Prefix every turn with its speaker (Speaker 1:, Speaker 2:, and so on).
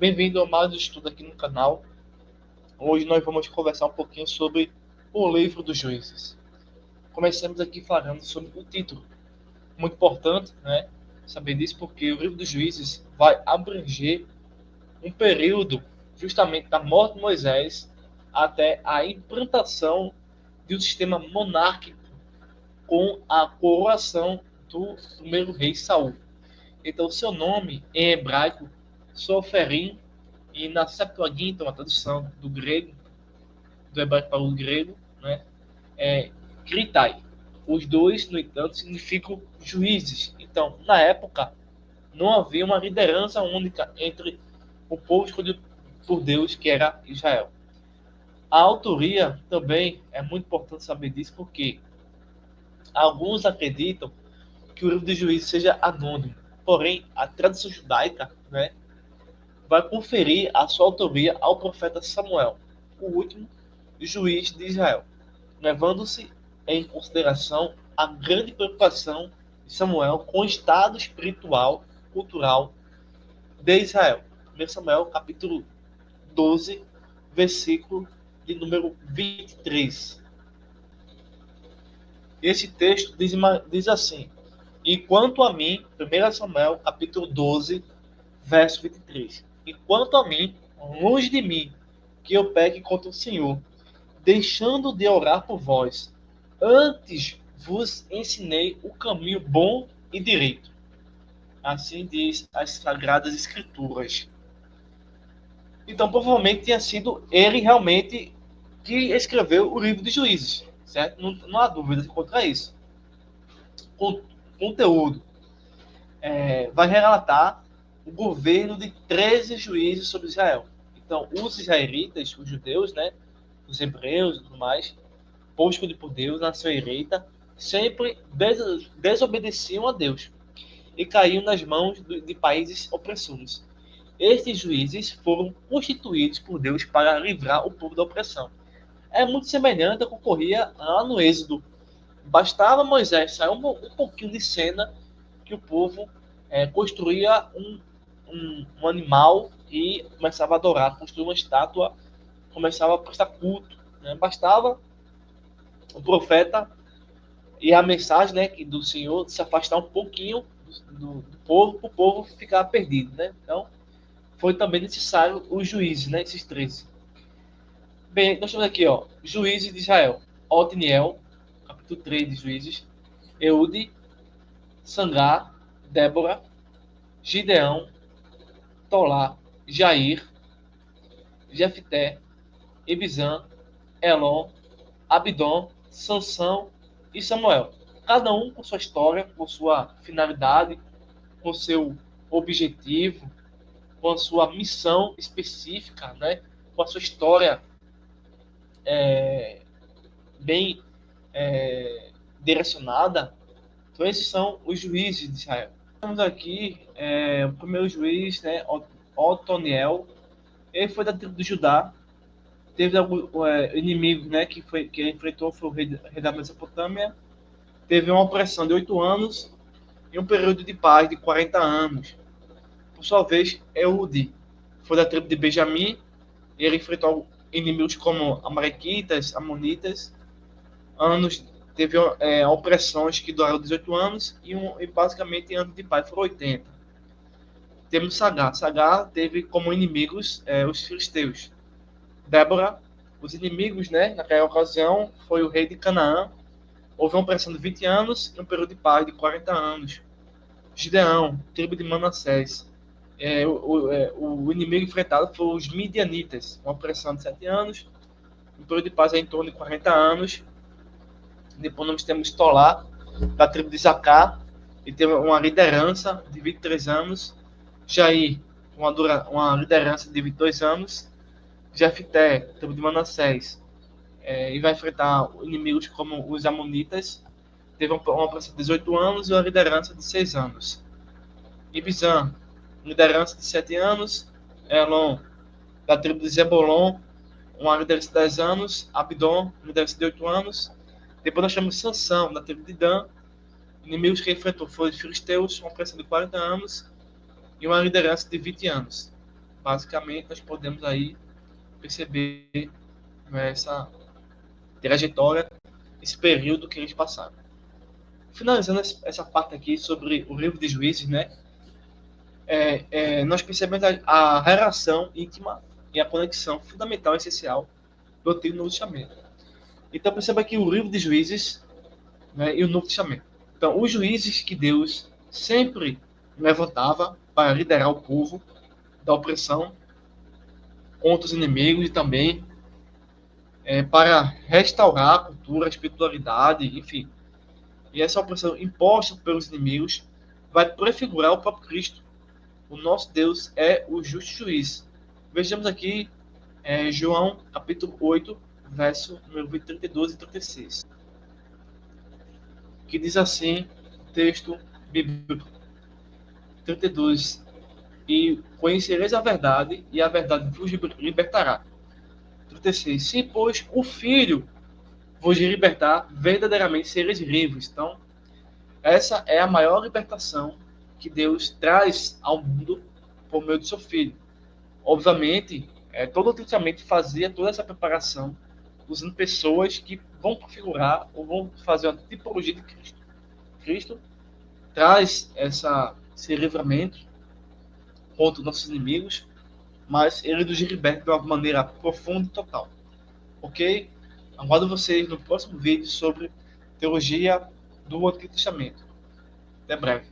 Speaker 1: Bem-vindo a mais um estudo aqui no canal. Hoje nós vamos conversar um pouquinho sobre o livro dos juízes. Comecemos aqui falando sobre o título. Muito importante, né? Saber disso porque o livro dos juízes vai abranger um período justamente da morte de Moisés até a implantação de um sistema monárquico com a coroação do primeiro rei Saul. Então, seu nome em hebraico, Soferim, e na Septuaginta, uma tradução do grego, do hebraico para o grego, né, é Kritai. Os dois, no entanto, significam juízes. Então, na época, não havia uma liderança única entre o povo escolhido por Deus, que era Israel. A autoria também é muito importante saber disso, porque alguns acreditam que o livro de Juízes seja anônimo. Porém, a tradição judaica, né, vai conferir a sua autoria ao profeta Samuel, o último juiz de Israel, levando-se em consideração a grande preocupação de Samuel com o estado espiritual, cultural de Israel. 1 Samuel, capítulo 12, versículo de número 23. Esse texto diz assim: E quanto a mim, 1 Samuel, capítulo 12, verso 23. E quanto a mim, longe de mim, que eu peque contra o Senhor, deixando de orar por vós. Antes vos ensinei o caminho bom e direito. Assim diz as Sagradas Escrituras. Então, provavelmente tenha sido ele realmente que escreveu o livro de Juízes, certo? Não há dúvida quanto a isso. O conteúdo vai relatar o governo de 13 juízes sobre Israel. Então, os israelitas, os judeus, né, os hebreus e tudo mais, povo escolhido por Deus, nação eleita, sempre desobedeciam a Deus e caíam nas mãos de países opressores. Estes juízes foram constituídos por Deus para livrar o povo da opressão. É muito semelhante ao que ocorria lá no Êxodo. Bastava Moisés sair um pouquinho de cena que o povo construía um animal e começava a adorar, construía uma estátua, começava a prestar culto. Né? Bastava o profeta e a mensagem, né, do Senhor se afastar um pouquinho do povo, para o povo ficar perdido, né? Então, foi também necessário os juízes, né, esses 13. Bem, nós temos aqui, ó, juízes de Israel: Otniel, capítulo 3 de Juízes, Eude, Sangar, Débora, Gideão, Tolá, Jair, Jefté, Ibizan, Elon, Abidom, Sansão e Samuel. Cada um com sua história, com sua finalidade, com seu objetivo, com a sua missão específica, né? Com a sua história bem direcionada. Então, esses são os juízes de Israel. Temos aqui o primeiro juiz, né, Otoniel. Ele foi da tribo de Judá. Teve alguns inimigos, né, que ele enfrentou, foi o rei da Mesopotâmia. Teve uma opressão de 8 anos e um período de paz de 40 anos. Por sua vez, Eude foi da tribo de Benjamim. Ele enfrentou inimigos como Amalequitas, Amonitas. Teve opressões que duraram 18 anos e basicamente anos de paz foram 80. Temos Sagar. Sagar teve como inimigos os filisteus. Débora, os inimigos, né, naquela ocasião, foi o rei de Canaã. Houve uma opressão de 20 anos e um período de paz de 40 anos. Gideão, tribo de Manassés. O inimigo enfrentado foi os midianitas, uma opressão de 7 anos, um período de paz em torno de 40 anos. Depois nós temos Tolá, da tribo de Zacá, e tem uma liderança de 23 anos. Jair, uma liderança de 22 anos. Jefté, tribo de Manassés, e vai enfrentar inimigos como os Amonitas. Teve uma opressão de 18 anos e uma liderança de 6 anos. Ibizan, liderança de 7 anos. Elon, da tribo de Zebulon, uma liderança de 10 anos. Abidom, liderança de 8 anos. Depois nós temos Sansão, da tribo de Dan. Inimigos que enfrentou foram os filisteus, uma opressão de 40 anos e uma liderança de 20 anos. basicamente, nós podemos aí perceber, né, essa trajetória, esse período que eles passaram. Finalizando essa parte aqui sobre o livro de Juízes, né? Nós percebemos a relação íntima e a conexão fundamental e essencial do Antigo e Novo Testamento. Então perceba que o livro de Juízes, né, e o Novo Testamento. Então, os juízes que Deus sempre levantava para liderar o povo da opressão contra os inimigos e também para restaurar a cultura, a espiritualidade, enfim. E essa opressão imposta pelos inimigos vai prefigurar o próprio Cristo. O nosso Deus é o justo juiz. Vejamos aqui João capítulo 8, verso número 32 e 36. Que diz assim, texto bíblico 32. E conhecereis a verdade, e a verdade vos libertará. 36. Se, pois, o Filho vos libertar, verdadeiramente sereis livres. Então, essa é a maior libertação que Deus traz ao mundo por meio do seu Filho. Obviamente, todo o tratamento fazia toda essa preparação usando pessoas que vão configurar ou vão fazer uma tipologia de Cristo. Cristo traz esse livramento contra os nossos inimigos, mas ele nos liberta de uma maneira profunda e total. Ok? Aguardo vocês no próximo vídeo sobre teologia do Antigo Testamento. Até breve.